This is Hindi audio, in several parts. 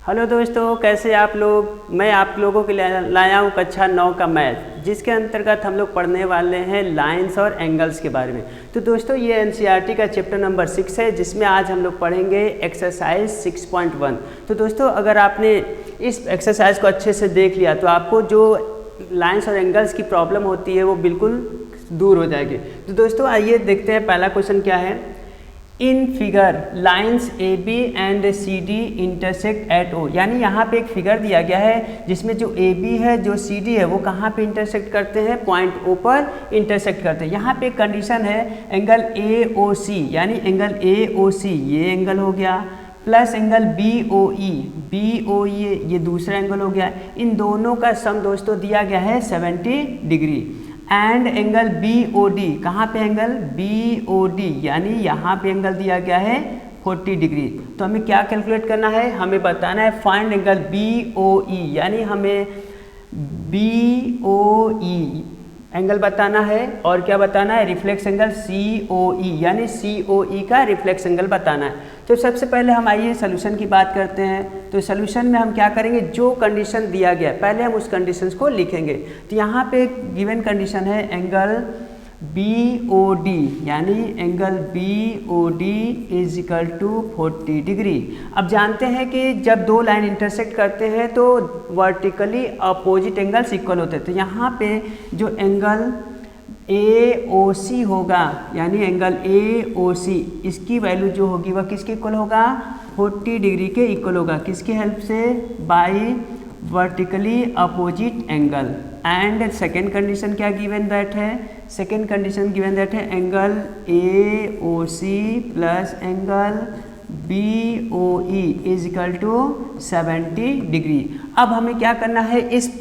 हेलो दोस्तों, कैसे आप लोग। मैं आप लोगों के लिए लाया हूँ कक्षा 9 का मैथ, जिसके अंतर्गत हम लोग पढ़ने वाले हैं लाइंस और एंगल्स के बारे में। तो दोस्तों ये एनसीईआरटी का चैप्टर नंबर 6 है, जिसमें आज हम लोग पढ़ेंगे एक्सरसाइज 6.1। तो दोस्तों अगर आपने इस एक्सरसाइज को अच्छे से देख लिया तो आपको जो लाइंस और एंगल्स की प्रॉब्लम होती है वो बिल्कुल दूर हो जाएगी। तो दोस्तों आइए देखते हैं पहला क्वेश्चन क्या है। In figure lines A B and C D intersect at O, यानी यहाँ पे एक फिगर दिया गया है जिसमें जो ए बी है जो सी डी है वो कहाँ पे इंटरसेक्ट करते हैं, पॉइंट ओ पर इंटरसेक्ट करते हैं। यहाँ पे एक कंडीशन है एंगल ए ओ सी, यानी एंगल ए ओ सी ये एंगल हो गया, प्लस एंगल बी ओ ई ये दूसरा एंगल हो गया। इन दोनों का सम दोस्तों दिया गया है 70 degree. And angle B O D, कहाँ पे एंगल बी ओ डी, यानी यहाँ पे एंगल दिया गया है 40 डिग्री। तो हमें क्या कैलकुलेट करना है, हमें बताना है फाइंड एंगल बी ओ ई, यानी हमें बी ओ ई एंगल बताना है और क्या बताना है, रिफ्लेक्स एंगल सी ओ ई, यानी सी ओ ई का रिफ्लेक्स एंगल बताना है। तो सबसे पहले हम आइए सोल्यूशन की बात करते हैं। तो सोल्यूशन में हम क्या करेंगे, जो कंडीशन दिया गया है पहले हम उस कंडीशंस को लिखेंगे। तो यहाँ पे गिवन कंडीशन है एंगल बी ओ डी, यानी angle B O D is equal to 40 degree. अब जानते हैं कि जब दो लाइन इंटरसेक्ट करते हैं तो वर्टिकली अपोजिट एंगल्स इक्वल होते हैं। तो यहाँ पे जो एंगल ए ओ सी होगा, यानी एंगल ए ओ सी, इसकी वैल्यू जो होगी वह किसके इक्वल होगा, 40 डिग्री के इक्वल होगा। किसकी हेल्प से, by vertically opposite angle. And second condition क्या गिवन दैट है, सेकेंड कंडीशन गिवन दैट है angle A O C plus angle B O E is equal to 70 degree. अब हमें क्या करना है, इस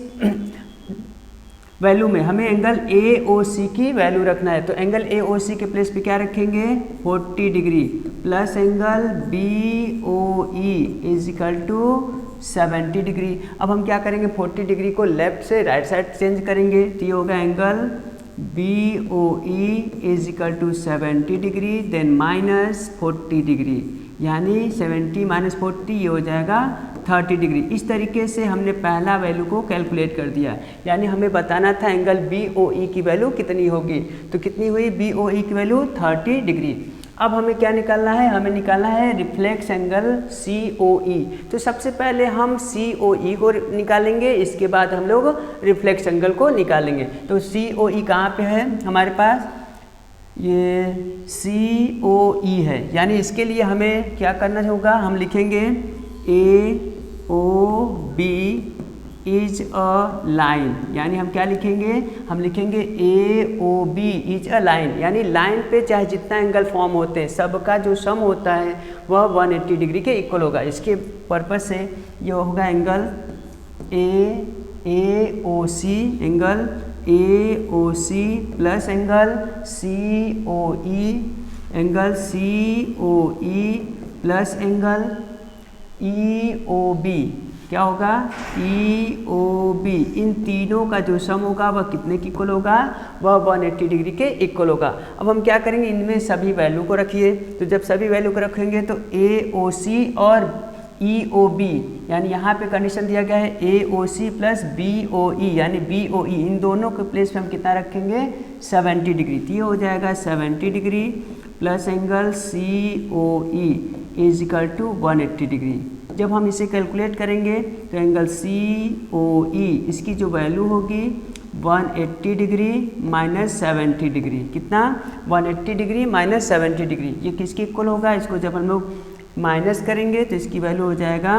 वैल्यू में हमें एंगल ए ओ सी की वैल्यू रखना है। तो एंगल ए ओ सी के प्लेस पे क्या रखेंगे, 40 degree plus angle B O E is equal to 70 degree. अब हम क्या करेंगे, 40 डिग्री को लेफ्ट से राइट साइड चेंज करेंगे तो ये होगा angle B O E is equal to 70 degree then minus 40 degree, यानी 70 माइनस 40 ये हो जाएगा 30 डिग्री। इस तरीके से हमने पहला वैल्यू को कैलकुलेट कर दिया, यानी हमें बताना था एंगल बी ओ ई की वैल्यू कितनी होगी। तो कितनी हुई, बी ओ ई की वैल्यू 30 डिग्री। अब हमें क्या निकालना है, हमें निकालना है रिफ्लेक्स एंगल सी ओ ई। तो सबसे पहले हम सी ओ ई को निकालेंगे, इसके बाद हम लोग रिफ्लेक्स एंगल को निकालेंगे। तो सी ओ ई कहाँ पे है हमारे पास, ये सी ओ ई है, यानी इसके लिए हमें क्या करना होगा, हम लिखेंगे A O B is a line, यानी हम क्या लिखेंगे, हम लिखेंगे A O B is a line, यानी लाइन पे चाहे जितना एंगल फॉर्म होते हैं सबका जो सम होता है वह 180 डिग्री के इक्वल होगा। इसके पर्पज से ये होगा angle A O C, angle A O C plus angle C O E, angle C O E plus angle E O B, क्या होगा, ई ओ बी। इन तीनों का जो सम होगा वह कितने की इक्वल होगा, वह 180 डिग्री के इक्वल होगा। अब हम क्या करेंगे, इनमें सभी वैल्यू को रखिए। तो जब सभी वैल्यू को रखेंगे तो ए ओ सी और ई ओ बी, यानी यहाँ पे कंडीशन दिया गया है ए O C plus B O ई, यानी बी ओ ई, इन दोनों के प्लेस पे हम कितना रखेंगे, 70 डिग्री। तो ये हो जाएगा 70 degree plus angle C O E is equal to 180 degree. जब हम इसे कैलकुलेट करेंगे तो एंगल सी ओ ई, इसकी जो वैल्यू होगी 180 डिग्री माइनस 70 डिग्री, कितना, 180 डिग्री माइनस 70 डिग्री, ये किसके इक्वल होगा, इसको जब हम लोग माइनस करेंगे तो इसकी वैल्यू हो जाएगा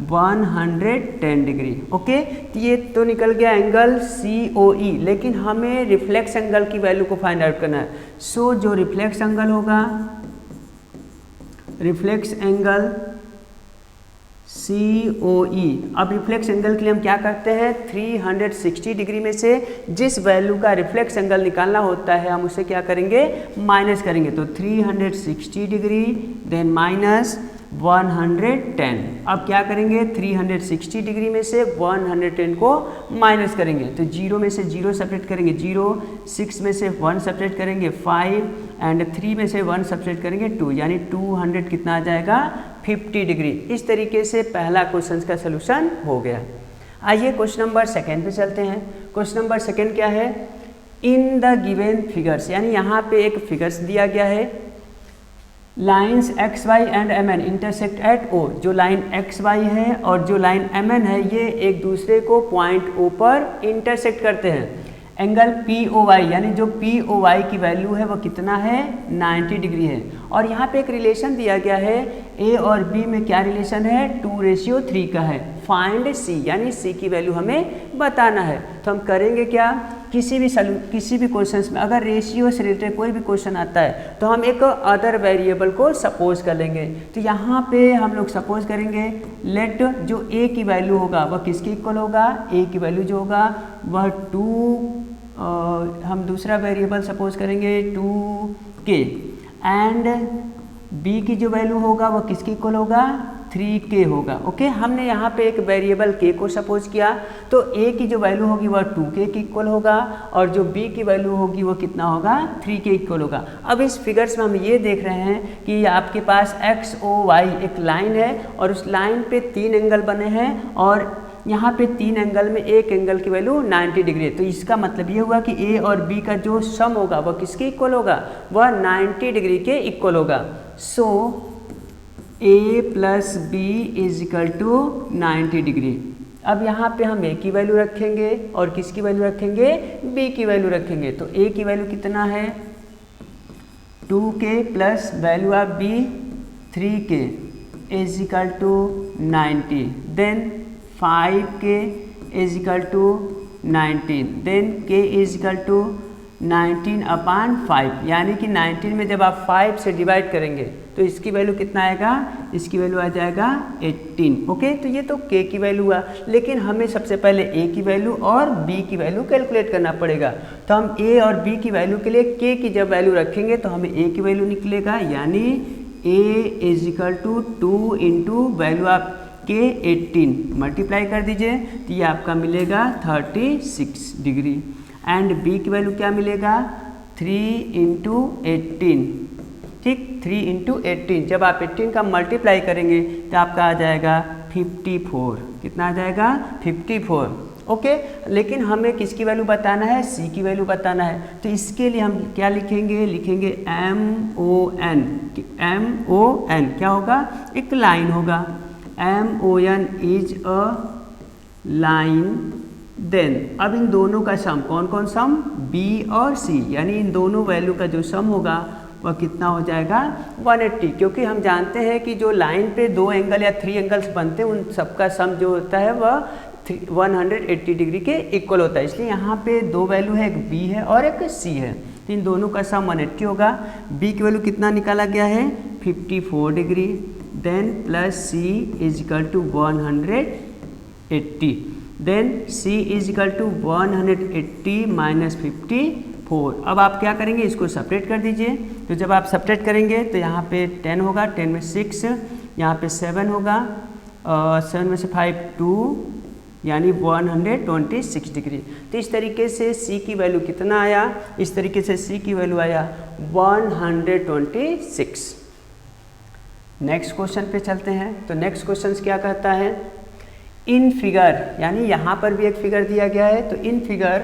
110 डिग्री। ओके, तो ये तो निकल गया एंगल सी ओ ई, लेकिन हमें रिफ्लेक्स एंगल की वैल्यू को फाइंड आउट करना है। सो जो रिफ्लेक्स एंगल होगा, रिफ्लेक्स एंगल सी ओ ई। अब रिफ्लेक्स एंगल के लिए हम क्या करते हैं, 360 डिग्री में से जिस वैल्यू का रिफ्लेक्स एंगल निकालना होता है हम उसे क्या करेंगे, माइनस करेंगे। तो 360 डिग्री देन माइनस 110। अब क्या करेंगे, 360 डिग्री में से 110 को माइनस करेंगे तो 0 में से 0 सेपरेट करेंगे 0, 6 में से 1 सेपरेट करेंगे 5 एंड 3 में से 1 सब्ट्रैक्ट करेंगे 2, यानी 200 कितना आ जाएगा 50 डिग्री। इस तरीके से पहला क्वेश्चन का सोल्यूशन हो गया। आइए क्वेश्चन नंबर सेकेंड पे चलते हैं। क्वेश्चन नंबर सेकेंड क्या है, इन द गिवन फिगर्स, यानी यहाँ पे एक फिगर्स दिया गया है, lines X Y and M N intersect at O. जो लाइन एक्स वाई है और जो लाइन एम एन है ये एक दूसरे को पॉइंट ओ पर इंटरसेक्ट करते हैं। एंगल पी ओ वाई, यानी जो पी ओ वाई की वैल्यू है वो कितना है, 90 डिग्री है। और यहाँ पे एक रिलेशन दिया गया है, ए और बी में क्या रिलेशन है, 2:3 का है। फाइंड सी, यानी सी की वैल्यू हमें बताना है। तो हम करेंगे क्या, किसी भी क्वेश्चन में अगर रेशियो से रिलेटेड कोई भी क्वेश्चन आता है तो हम एक अदर वेरिएबल को सपोज कर लेंगे। तो यहाँ पे हम लोग सपोज करेंगे लेट जो ए की वैल्यू होगा वह किसके इक्वल होगा, ए की वैल्यू जो होगा वह 2, हम दूसरा वेरिएबल सपोज करेंगे 2k, एंड b की जो वैल्यू होगा वह किसके इक्वल होगा, 3k होगा। ओके, हमने यहाँ पे एक वेरिएबल k को सपोज किया, तो a की जो वैल्यू होगी वह 2k के इक्वल होगा और जो b की वैल्यू होगी वो कितना होगा, 3k इक्वल होगा। अब इस फिगर्स में हम ये देख रहे हैं कि आपके पास x o y एक लाइन है और उस लाइन पे 3 एंगल बने हैं और यहाँ पे 3 एंगल में एक एंगल की वैल्यू 90 डिग्री है। तो इसका मतलब ये हुआ कि a और b का जो सम होगा वह किसके इक्वल होगा, वह 90 डिग्री के इक्वल होगा। So a plus B is equal to 90 degree. अब यहाँ पे हम a की वैल्यू रखेंगे और किसकी वैल्यू रखेंगे, b की वैल्यू रखेंगे। तो a की वैल्यू कितना है, 2k plus value of b 3k is equal to 90, then 5k is equal to 19, then k is equal to 19/5, यानी कि 19 में जब आप 5 से डिवाइड करेंगे तो इसकी वैल्यू कितना आएगा, इसकी वैल्यू आ जाएगा 18। ओके, तो ये तो k की वैल्यू हुआ, लेकिन हमें सबसे पहले a की वैल्यू और b की वैल्यू कैलकुलेट करना पड़ेगा। तो हम a और b की वैल्यू के लिए k की जब वैल्यू रखेंगे तो हमें a की वैल्यू निकलेगा, यानी a is equal to 2 into value of k 18, multiply कर दीजिए तो ये आपका मिलेगा 36 डिग्री। एंड b की वैल्यू क्या मिलेगा, 3 इंटू 18, ठीक, 3 इंटू 18। जब आप 18 का मल्टीप्लाई करेंगे तो आपका आ जाएगा 54। कितना आ जाएगा, 54। ओके, लेकिन हमें किसकी वैल्यू बताना है, c की वैल्यू बताना है। तो इसके लिए हम क्या लिखेंगे, लिखेंगे MON। MON क्या होगा, एक लाइन होगा। MON is a line. Then अब इन दोनों का सम, कौन कौन सम, b और c, यानी इन दोनों वैल्यू का जो सम होगा वह कितना हो जाएगा, 180। क्योंकि हम जानते हैं कि जो लाइन पे 2 एंगल या 3 एंगल्स बनते हैं उन सबका सम जो होता है वह 180 डिग्री के इक्वल होता है। इसलिए यहाँ पे 2 वैल्यू है, एक b है और एक c है, तो इन दोनों का सम 180 होगा। b की वैल्यू कितना निकाला गया है, 54 degree, then plus c is equal to 180, then c is equal to 180 minus 54। अब आप क्या करेंगे, इसको सेपरेट कर दीजिए। तो जब आप सेपरेट करेंगे तो यहाँ पे 10 होगा, 10 में 6, यहाँ पे 7 होगा, 7 में से 5 2, यानी 126 डिग्री। तो इस तरीके से c की वैल्यू कितना आया, इस तरीके से c की वैल्यू आया 126। नेक्स्ट क्वेश्चन पे चलते हैं। तो नेक्स्ट क्वेश्चन क्या कहता है, इन फिगर, यानी यहाँ पर भी एक फिगर दिया गया है। तो in figure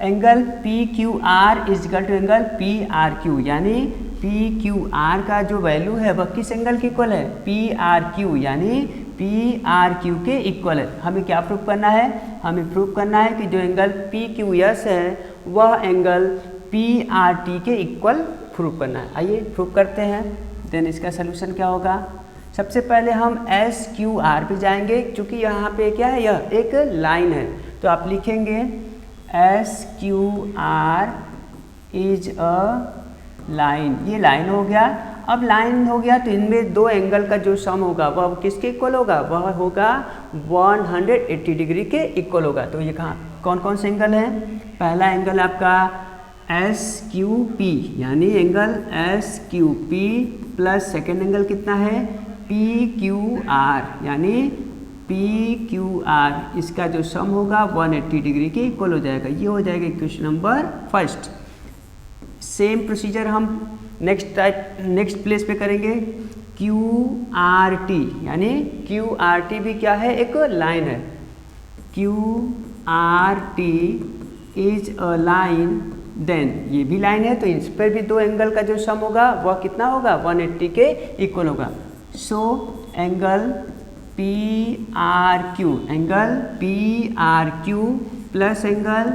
angle PQR is equal to angle PRQ, यानी PQR का जो वैल्यू है वह किस एंगल के इक्वल है, PRQ, यानी PRQ के इक्वल है। हमें क्या प्रूव करना है, हमें प्रूव करना है कि जो एंगल PQS है वह एंगल PRT के इक्वल प्रूव करना है। आइए प्रूव करते हैं। देन इसका सोल्यूशन क्या होगा, सबसे पहले हम SQR पे जाएंगे, क्योंकि यहाँ पे क्या है, यह एक लाइन है। तो आप लिखेंगे SQR इज अ लाइन, ये लाइन हो गया। अब लाइन हो गया तो इनमें 2 एंगल का जो सम होगा वह किसके इक्वल होगा, वह होगा 180 डिग्री के इक्वल होगा। तो ये कहाँ कौन कौन से एंगल है, पहला एंगल आपका SQP, यानी angle SQP plus second angle कितना है PQR, यानी PQR, इसका जो सम होगा 180 डिग्री के इक्वल हो जाएगा। ये हो जाएगा question number first. Same procedure हम नेक्स्ट प्लेस पे करेंगे। QRT, यानी QRT भी क्या है, एक लाइन है। QRT is a line, then ये भी लाइन है, तो इस पर भी दो एंगल का जो सम होगा वह कितना होगा, 180 के इक्वल होगा। So angle PRQ, angle PRQ plus angle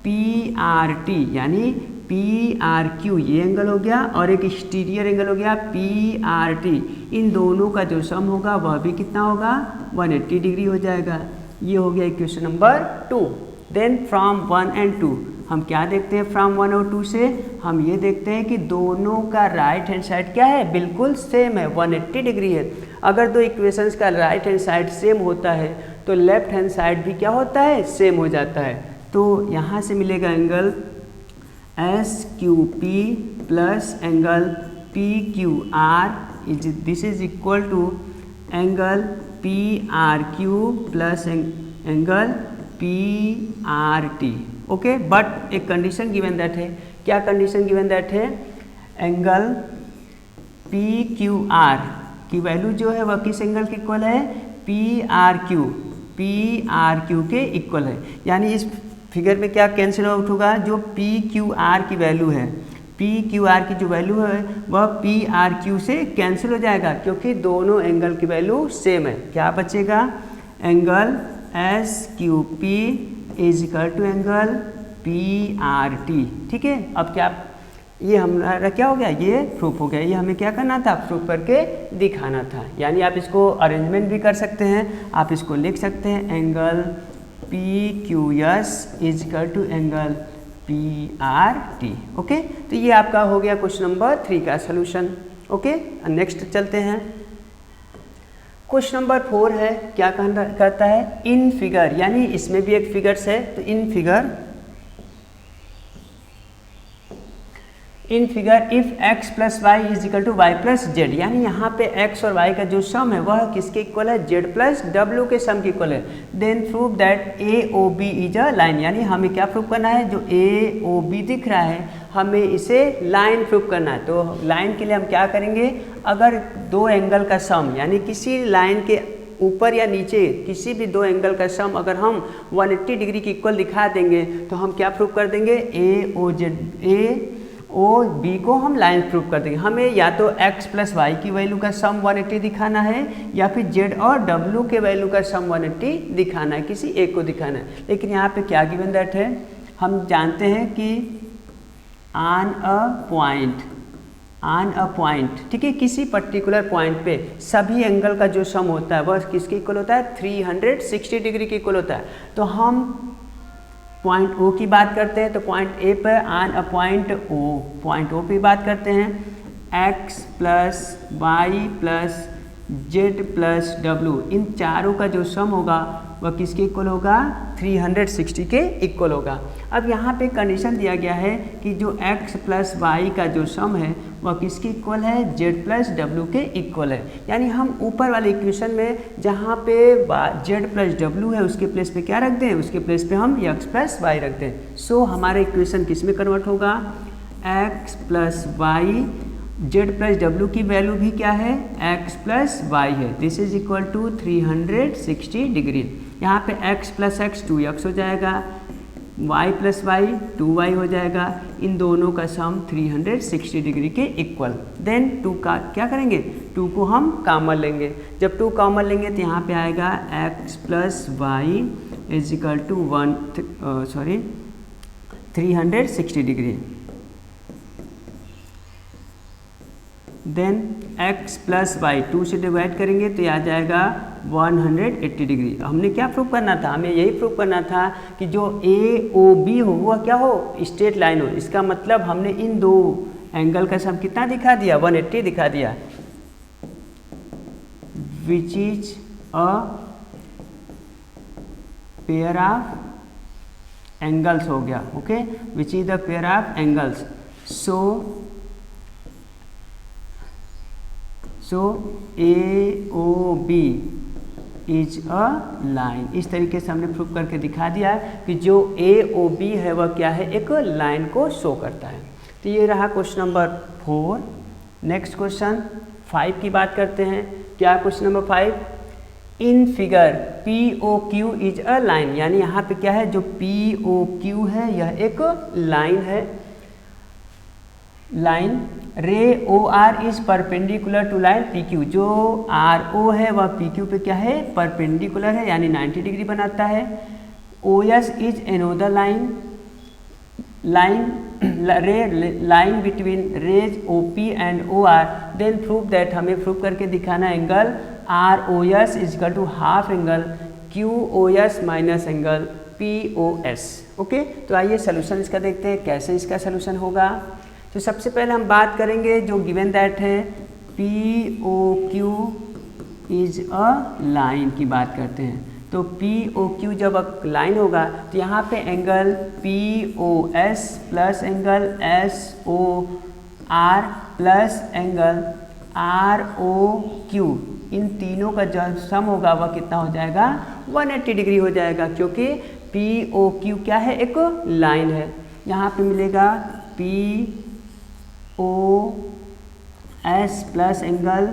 PRT, यानी PRQ ये एंगल हो गया और एक एक्सटीरियर एंगल हो गया PRT, इन दोनों का जो सम होगा वह भी कितना होगा, 180 डिग्री हो जाएगा। ये हो गया equation number 2। Then from 1 and 2 हम क्या देखते हैं, फ्रॉम 1 और 2 से हम ये देखते हैं कि दोनों का राइट हैंड साइड क्या है, बिल्कुल सेम है, 180 डिग्री है। अगर दो इक्वेशंस का राइट हैंड साइड सेम होता है तो लेफ्ट हैंड साइड भी क्या होता है, सेम हो जाता है। तो यहाँ से मिलेगा angle SQP plus angle PQR, this is equal to angle PRQ plus angle PRT। Okay, but एक कंडीशन गिवन दैट है। क्या कंडीशन गिवन दैट है, एंगल PQR की वैल्यू जो है वह किस एंगल के इक्वल है, PRQ के इक्वल है। यानी इस फिगर में क्या कैंसिल आउट होगा, जो PQR की वैल्यू है, PQR की जो वैल्यू है वह PRQ से कैंसिल हो जाएगा, क्योंकि दोनों एंगल की वैल्यू सेम है। क्या बचेगा, angle SQP is equal to angle PRT। ठीक है, अब क्या ये हमारा क्या हो गया, ये प्रूफ हो गया। ये हमें क्या करना था, प्रूफ करके दिखाना था। यानी आप इसको अरेंजमेंट भी कर सकते हैं, आप इसको लिख सकते हैं angle PQS is equal to angle PRT। Okay, तो ये आपका हो गया क्वेश्चन नंबर 3 का सोल्यूशन। ओके, नेक्स्ट चलते हैं। क्वेश्चन नंबर 4 है, क्या कहता है, इन फिगर, यानी इसमें भी एक फिगर्स है, तो in figure if x plus Y is equal to Y plus Z, यानी यहाँ पे x और y का जो सम है वह किसके इक्वल है, z प्लस w के सम के इक्वल है। Then prove that AOB is a line, यानी हमें क्या प्रूव करना है, जो AOB दिख रहा है हमें इसे लाइन प्रूव करना है। तो लाइन के लिए हम क्या करेंगे, अगर दो एंगल का सम, यानी किसी लाइन के ऊपर या नीचे किसी भी दो एंगल का सम अगर हम 180 डिग्री के इक्वल दिखा देंगे तो हम क्या प्रूव कर देंगे, AOB को हम लाइन प्रूव कर देंगे। हमें या तो x प्लस वाई की वैल्यू का सम 180 दिखाना है, या फिर z और w के वैल्यू का सम 180 दिखाना है, किसी एक को दिखाना है। लेकिन यहाँ पे क्या गिवन दैट है, हम जानते हैं कि ऑन अ पॉइंट, ठीक है, किसी पर्टिकुलर पॉइंट पे सभी एंगल का जो सम होता है वह किसके इक्वल होता है, 360 डिग्री के इक्वल होता है। तो हम पॉइंट O की बात करते हैं, तो पॉइंट A पर ऑन अ पॉइंट O पे बात करते हैं, x plus Y plus Z plus W, इन चारों का जो सम होगा वह किसके इक्वल होगा, 360 के इक्वल होगा। अब यहाँ पे कंडीशन दिया गया है कि जो x प्लस वाई का जो सम है वह किसके इक्वल है, z प्लस w के इक्वल है। यानी हम ऊपर वाले इक्वेशन में जहाँ पे z प्लस w है उसके प्लेस पे क्या रख दें, उसके प्लेस पे हम x प्लस वाई रख दें। सो हमारा इक्वेशन किस में कन्वर्ट होगा, x plus Y, z plus W की वैल्यू भी क्या है, x प्लस वाई है, this is equal to 360 degree. यहाँ पे x प्लस एक्स 2x हो जाएगा, y प्लस वाई 2y हो जाएगा, इन दोनों का सम 360 डिग्री के इक्वल। देन 2 का क्या करेंगे, 2 को हम कॉमन लेंगे, जब 2 कॉमन लेंगे तो यहाँ पे आएगा x plus Y is equal to 360 degree. Then x plus Y 2 से डिवाइड करेंगे तो आ जाएगा 180 डिग्री। हमने क्या प्रूव करना था, हमें यही प्रूव करना था कि जो AOB हो वह क्या हो, स्ट्रेट लाइन हो। इसका मतलब हमने इन दो एंगल का सम कितना दिखा दिया, 180 दिखा दिया, which is a pair of angles हो गया। Okay, which is the pair of angles. So AOB is a line. इस तरीके से हमने प्रूव करके दिखा दिया कि जो AOB है वह क्या है, एक लाइन को शो करता है। तो ये रहा क्वेश्चन नंबर 4। नेक्स्ट क्वेश्चन 5 की बात करते हैं। क्या question number 5, in figure POQ is a line, यानी यहाँ पे क्या है, जो POQ है यह एक लाइन है। Line ray OR is perpendicular to line PQ, जो RO है वह PQ पे क्या है, परपेंडिकुलर है, यानी 90 डिग्री बनाता है। OS is another line between rays OP and OR, then prove that, हमें प्रूव करके दिखाना angle ROS is equal to half angle QOS minus angle POS। Okay, तो आइए सोल्यूशन इसका देखते हैं कैसे इसका सोल्यूशन होगा। तो सबसे पहले हम बात करेंगे जो गिवन दैट है POQ इज अ लाइन की बात करते हैं। तो POQ जब लाइन होगा तो यहाँ पे angle POS plus angle SOR plus angle ROQ, इन तीनों का जो सम होगा वह कितना हो जाएगा, 180 डिग्री हो जाएगा, क्योंकि POQ क्या है, एक लाइन है। यहाँ पे मिलेगा POS प्लस एंगल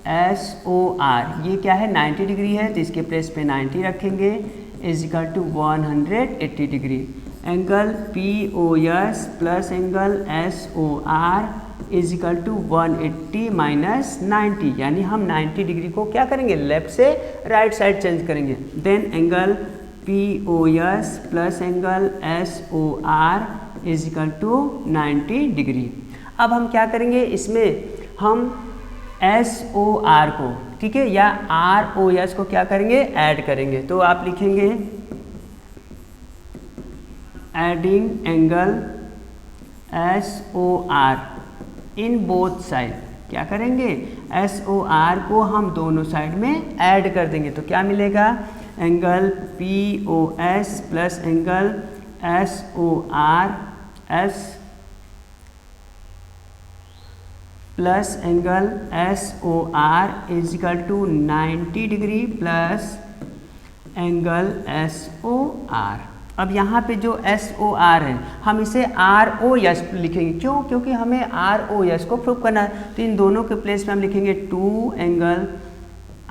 SOR, ये क्या है 90 डिग्री है, तो इसके प्लेस पे 90 रखेंगे, is equal to 180 degree. Angle POS plus angle SOR is equal to 180 minus 90, यानी हम 90 डिग्री को क्या करेंगे, लेफ्ट से राइट साइड चेंज करेंगे। Then angle POS plus angle SOR is equal to 90 degree. अब हम क्या करेंगे, इसमें हम SOR को, ठीक है, या ROS को क्या करेंगे, ऐड करेंगे। तो आप लिखेंगे adding angle SOR in both side, क्या करेंगे, SOR को हम दोनों साइड में ऐड कर देंगे। तो क्या मिलेगा, angle POS plus angle SOR plus angle SOR is equal to 90 degree plus angle SOR। अब यहाँ पे जो SOR है हम इसे ROS लिखेंगे, क्यों, क्योंकि हमें ROS को प्रूव करना है। तो इन दोनों के प्लेस में हम लिखेंगे 2 एंगल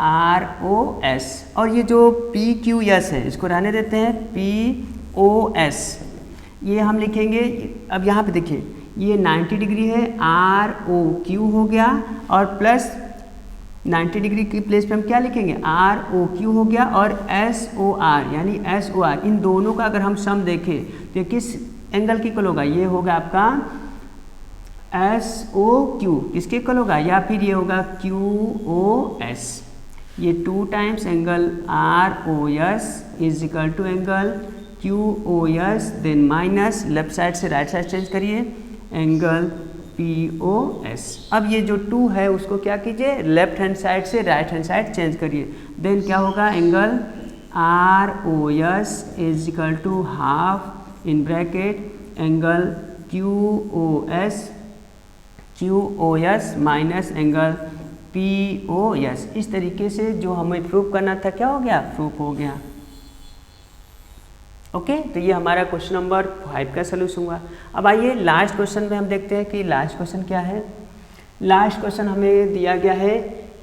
ROS, और ये जो PQS है इसको रहने देते हैं POS, ये हम लिखेंगे। अब यहाँ पे देखिए ये 90 डिग्री है, ROQ हो गया, और प्लस 90 डिग्री की प्लेस पे हम क्या लिखेंगे, ROQ हो गया, और SOR यानी SOR, इन दोनों का अगर हम सम देखें तो किस एंगल की इक्वल होगा, ये होगा आपका SOQ, किसके इक्वल होगा, या फिर ये होगा QOS। ये 2 times angle ROS is equal to angle QOS, then minus left side से राइट साइड चेंज करिए, एंगल POS। अब ये जो 2 है उसको क्या कीजिए, लेफ्ट हैंड साइड से राइट हैंड साइड चेंज करिए, देन क्या होगा, angle ROS is equal to half in bracket angle QOS minus angle POS। इस तरीके से जो हमें प्रूव करना था क्या हो गया, प्रूफ हो गया। ओके, तो ये हमारा क्वेश्चन नंबर 5 का सलूशन हुआ। अब आइए लास्ट क्वेश्चन में हम देखते हैं कि लास्ट क्वेश्चन क्या है। लास्ट क्वेश्चन हमें दिया गया है,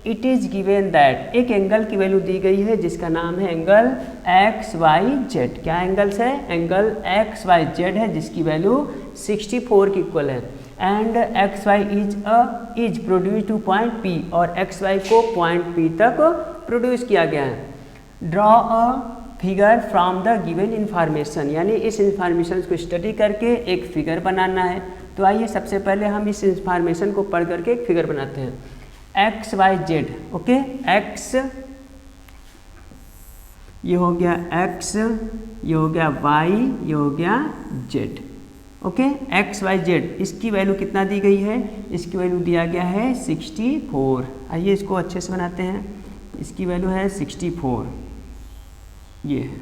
इट इज़ गिवन दैट, एक एंगल की वैल्यू दी गई है जिसका नाम है एंगल XYZ। क्या एंगल्स है, एंगल XYZ है जिसकी वैल्यू 64 की इक्वल है, and XY is produce two point P, और XY को पॉइंट P तक प्रोड्यूस किया गया है। Draw a figure from the given information, यानी इस इंफॉर्मेशन को स्टडी करके एक फिगर बनाना है। तो आइए सबसे पहले हम इस इंफॉर्मेशन को पढ़ करके एक फिगर बनाते हैं। XYZ, ओके, X ये हो गया X, ये हो गया Y, ये हो गया Z। ओके, XYZ, इसकी वैल्यू कितना दी गई है, इसकी वैल्यू दिया गया है 64। आइए इसको अच्छे से बनाते हैं, इसकी वैल्यू है 64, ये है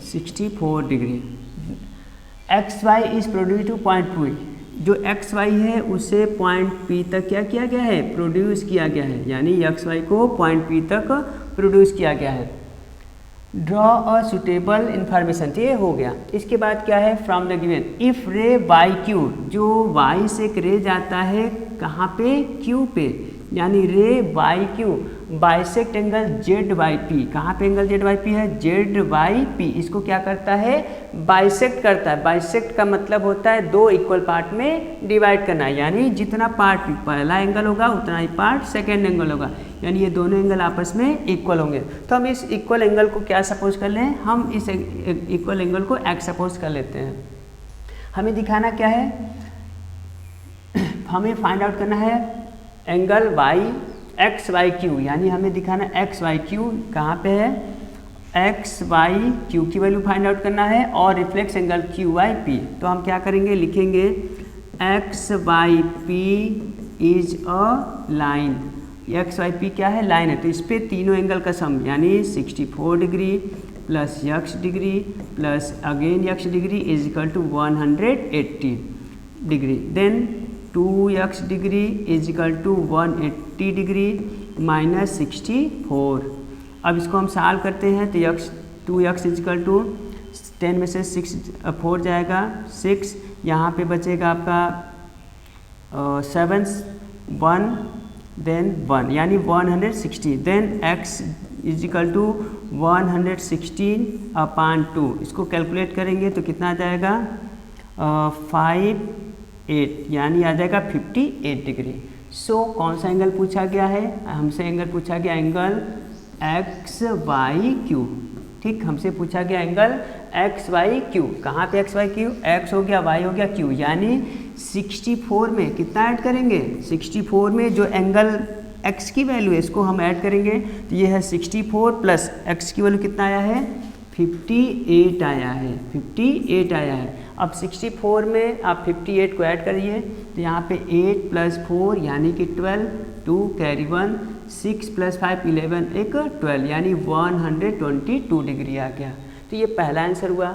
64 degree. XY is produce two point P, जो XY है उसे पॉइंट P तक क्या किया गया है, प्रोड्यूस किया गया है, यानी XY को पॉइंट P तक प्रोड्यूस किया गया है। ड्रॉ अ सुटेबल इंफॉर्मेशन, ये हो गया। इसके बाद क्या है, फ्रॉम द गिवन इफ रे बाई क्यू, जो वाई से एक रे जाता है कहाँ पे, क्यू पे, यानी रे by Q bisect angle Z by P, कहाँ पे एंगल जेड बाई पी है, जेड बाई पी, इसको क्या करता है, बाइसेक्ट करता है। बाइसेक्ट का मतलब होता है दो इक्वल पार्ट में डिवाइड करना, यानी जितना पार्ट पहला एंगल होगा उतना ही पार्ट सेकेंड एंगल होगा, यानी ये दोनों एंगल आपस में इक्वल होंगे। तो हम इस इक्वल एंगल को क्या सपोज कर लें, हम इस इक्वल एंगल को एक्स सपोज कर लेते हैं। हमें दिखाना क्या है, हमें फाइंड आउट करना है angle Y X Y Q, यानी हमें दिखाना एक्स वाई क्यू कहाँ पे है, एक्स वाई क्यू की वैल्यू फाइंड आउट करना है और reflex angle Q Y P. तो हम क्या करेंगे, लिखेंगे X Y P is a line, X Y P क्या है, लाइन है, तो इस पर तीनों एंगल का सम यानी 64 degree plus x degree plus again x degree is equal to 180 degree, then 2x degree is equal to 180 degree minus 64। अब इसको हम सॉल्व करते हैं तो x 2x is equal to 10 में से 4 जाएगा 6, यहाँ पे बचेगा आपका 7 1 देन 1 यानी 160, then x is equal to 116 upon 2, इसको कैलकुलेट करेंगे तो कितना आ जाएगा 5 यानी आ जाएगा 58 डिग्री। सो कौन सा एंगल पूछा गया है, हमसे एंगल पूछा गया एंगल एक्स वाई क्यू, ठीक, हमसे पूछा गया एंगल एक्स वाई क्यू, कहाँ पे एक्स वाई क्यू, एक्स हो गया वाई हो गया क्यू, यानी 64 में कितना ऐड करेंगे, 64 में जो एंगल एक्स की वैल्यू है इसको हम ऐड करेंगे तो ये है 64 प्लस एक्स की वैल्यू कितना आया है, 58 आया है, 58 आया है। अब 64 में आप 58 को ऐड करिए तो यहाँ पे 8 प्लस 4 यानी कि 12, 2 कैरी 1, 6 प्लस 5 11 एक 12 यानी 122 डिग्री आ गया। तो ये पहला आंसर हुआ।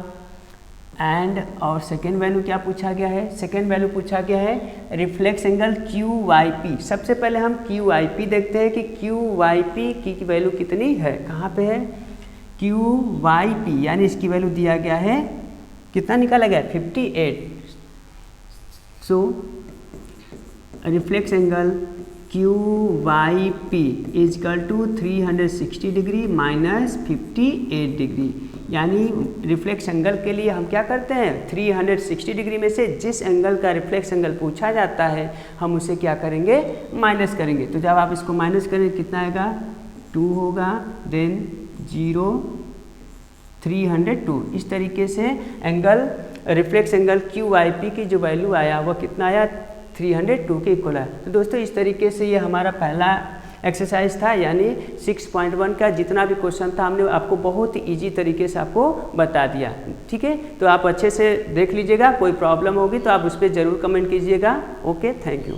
एंड और सेकेंड वैल्यू क्या पूछा गया है, सेकेंड वैल्यू पूछा गया है reflex angle Q Y P. सबसे पहले हम क्यू वाई पी देखते हैं कि क्यू वाई पी की वैल्यू कितनी है, कहाँ पे है, क्यू वाई पी यानी इसकी वैल्यू दिया गया है, कितना निकाला गया, 58। So reflex angle Q Y P is equal to 360 degree minus 58 degree, यानी रिफ्लेक्स एंगल के लिए हम क्या करते हैं 360 डिग्री में से जिस एंगल का रिफ्लेक्स एंगल पूछा जाता है हम उसे क्या करेंगे, माइनस करेंगे। तो जब आप इसको माइनस करें कितना आएगा, 2 होगा, देन 0 302। इस तरीके से angle reflex angle Q Y P की जो वैल्यू आया वह कितना आया, 302 के इक्वल आया। तो दोस्तों इस तरीके से ये हमारा पहला एक्सरसाइज था, यानी 6.1 का जितना भी क्वेश्चन था हमने आपको बहुत ही ईजी तरीके से आपको बता दिया, ठीक है। तो आप अच्छे से देख लीजिएगा, कोई प्रॉब्लम होगी तो आप उस पर ज़रूर कमेंट कीजिएगा। Okay, thank you.